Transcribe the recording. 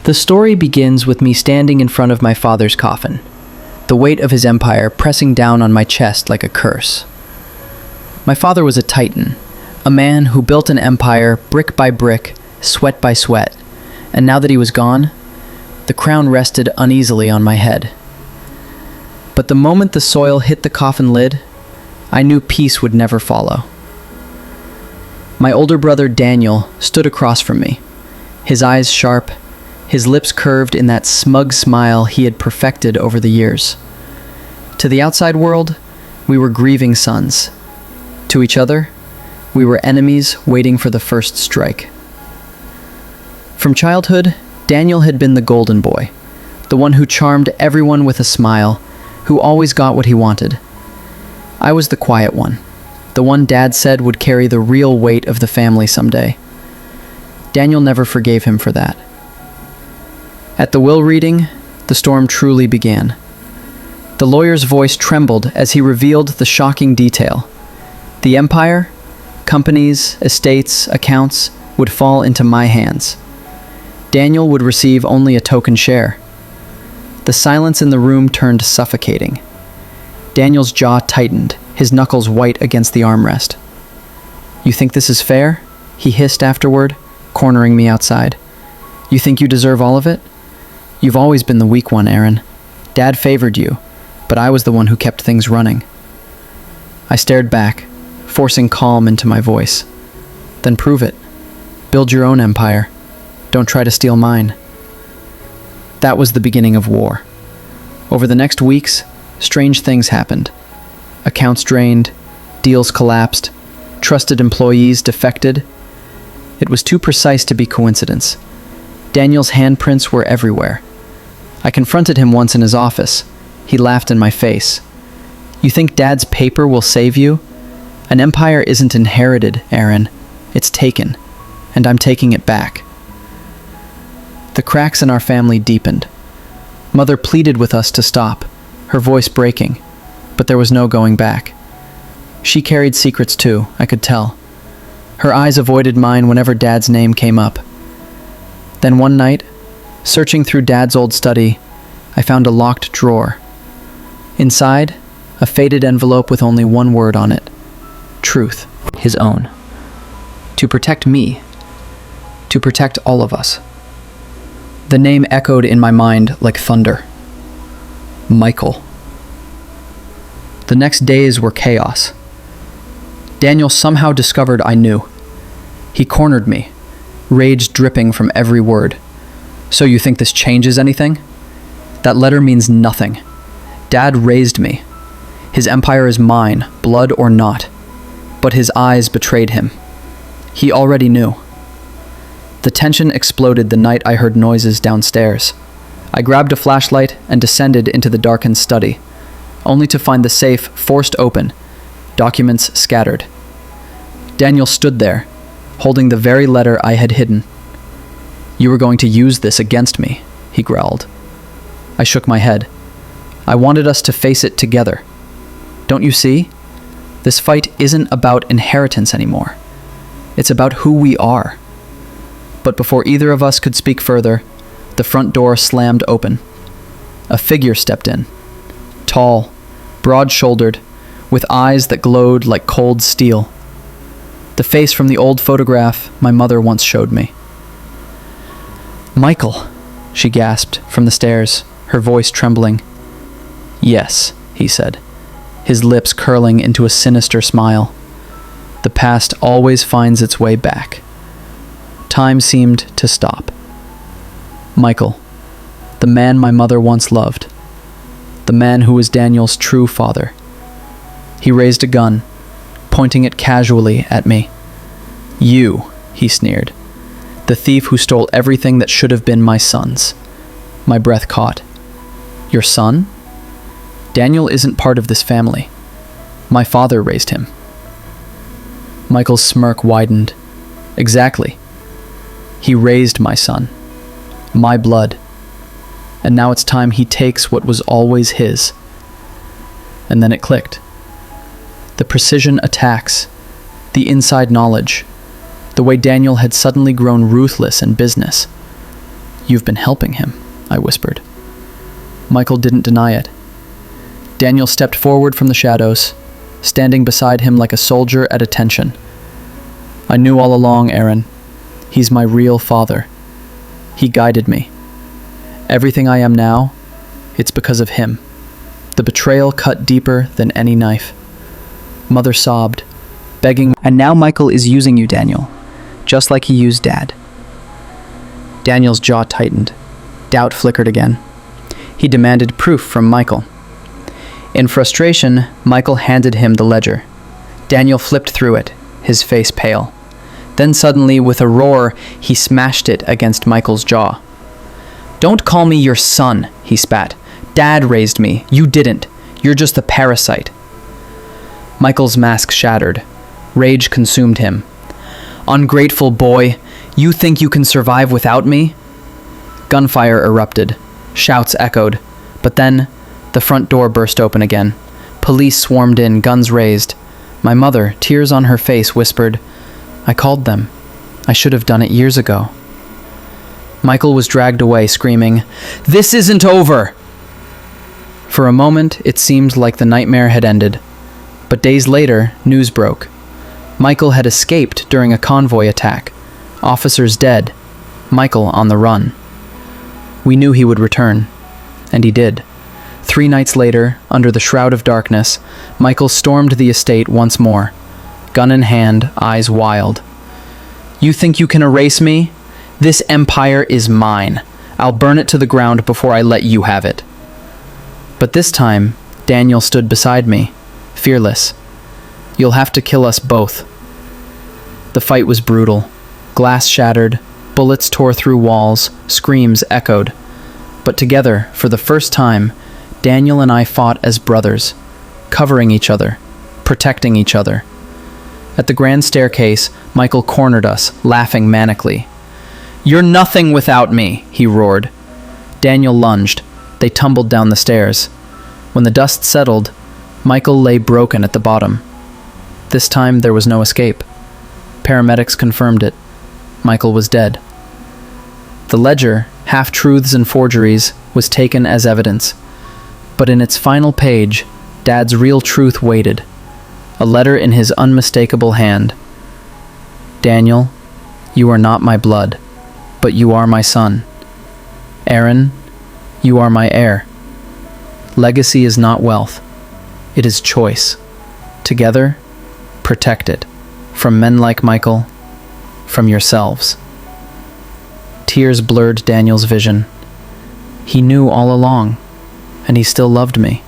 The story begins with me standing in front of my father's coffin, the weight of his empire pressing down on my chest like a curse. My father was a titan, a man who built an empire brick by brick, sweat by sweat, and now that he was gone, the crown rested uneasily on my head. But the moment the soil hit the coffin lid, I knew peace would never follow. My older brother Daniel stood across from me, his eyes sharp, his lips curved in that smug smile he had perfected over the years. To the outside world, we were grieving sons. To each other, we were enemies waiting for the first strike. From childhood, Daniel had been the golden boy, the one who charmed everyone with a smile, who always got what he wanted. I was the quiet one, the one Dad said would carry the real weight of the family someday. Daniel never forgave him for that. At the will reading, the storm truly began. The lawyer's voice trembled as he revealed the shocking detail. The empire, companies, estates, accounts would fall into my hands. Daniel would receive only a token share. The silence in the room turned suffocating. Daniel's jaw tightened, his knuckles white against the armrest. "You think this is fair?" he hissed afterward, cornering me outside. "You think you deserve all of it? You've always been the weak one, Aaron. Dad favored you, but I was the one who kept things running." I stared back, forcing calm into my voice. "Then prove it. Build your own empire. Don't try to steal mine." That was the beginning of war. Over the next weeks, strange things happened. Accounts drained, deals collapsed, trusted employees defected. It was too precise to be coincidence. Daniel's handprints were everywhere. I confronted him once in his office. He laughed in my face. "You think Dad's paper will save you? An empire isn't inherited, Aaron. It's taken, and I'm taking it back." The cracks in our family deepened. Mother pleaded with us to stop, her voice breaking, but there was no going back. She carried secrets too, I could tell. Her eyes avoided mine whenever Dad's name came up. Then one night, searching through Dad's old study, I found a locked drawer. Inside, a faded envelope with only one word on it. Truth. His own. To protect me. To protect all of us. The name echoed in my mind like thunder. Michael. The next days were chaos. Daniel somehow discovered I knew. He cornered me, rage dripping from every word. "So you think this changes anything? That letter means nothing. Dad raised me. His empire is mine, blood or not. But his eyes betrayed him. He already knew." The tension exploded the night I heard noises downstairs. I grabbed a flashlight and descended into the darkened study, only to find the safe forced open, documents scattered. Daniel stood there, holding the very letter I had hidden. "You were going to use this against me," he growled. I shook my head. "I wanted us to face it together. Don't you see? This fight isn't about inheritance anymore. It's about who we are." But before either of us could speak further, the front door slammed open. A figure stepped in. Tall, broad-shouldered, with eyes that glowed like cold steel. The face from the old photograph my mother once showed me. "Michael," she gasped from the stairs, her voice trembling. "Yes," he said, his lips curling into a sinister smile. "The past always finds its way back." Time seemed to stop. Michael, the man my mother once loved, the man who was Daniel's true father. He raised a gun, pointing it casually at me. "You," he sneered, "the thief who stole everything that should have been my son's." My breath caught. "Your son? Daniel isn't part of this family. My father raised him." Michael's smirk widened. "Exactly. He raised my son. My blood. And now it's time he takes what was always his." And then it clicked. The precision attacks, the inside knowledge, the way Daniel had suddenly grown ruthless in business. "You've been helping him," I whispered. Michael didn't deny it. Daniel stepped forward from the shadows, standing beside him like a soldier at attention. "I knew all along, Aaron. He's my real father. He guided me. Everything I am now, it's because of him." The betrayal cut deeper than any knife. Mother sobbed, begging, "And now Michael is using you, Daniel, just like he used Dad." Daniel's jaw tightened. Doubt flickered again. He demanded proof from Michael. In frustration, Michael handed him the ledger. Daniel flipped through it, his face pale. Then suddenly, with a roar, he smashed it against Michael's jaw. "Don't call me your son," he spat. "Dad raised me. You didn't. You're just a parasite." Michael's mask shattered. Rage consumed him. "Ungrateful boy, you think you can survive without me?" Gunfire erupted. Shouts echoed. But then, the front door burst open again. Police swarmed in, guns raised. My mother, tears on her face, whispered, "I called them. I should have done it years ago." Michael was dragged away, screaming, "This isn't over!" For a moment, it seemed like the nightmare had ended. But days later, news broke. Michael had escaped during a convoy attack. Officers dead. Michael on the run. We knew he would return. And he did. 3 nights later, under the shroud of darkness, Michael stormed the estate once more. Gun in hand, eyes wild. "You think you can erase me? This empire is mine. I'll burn it to the ground before I let you have it." But this time, Daniel stood beside me, fearless. "You'll have to kill us both." The fight was brutal. Glass shattered, bullets tore through walls, screams echoed. But together, for the first time, Daniel and I fought as brothers, covering each other, protecting each other. At the grand staircase, Michael cornered us, laughing manically. "You're nothing without me," he roared. Daniel lunged. They tumbled down the stairs. When the dust settled, Michael lay broken at the bottom. This time there was no escape. Paramedics confirmed it. Michael was dead. The ledger, half-truths and forgeries, was taken as evidence. But in its final page, Dad's real truth waited. A letter in his unmistakable hand. "Daniel, you are not my blood, but you are my son. Aaron, you are my heir. Legacy is not wealth. It is choice. Together, protect it. From men like Michael, from yourselves." Tears blurred Daniel's vision. He knew all along, and he still loved me.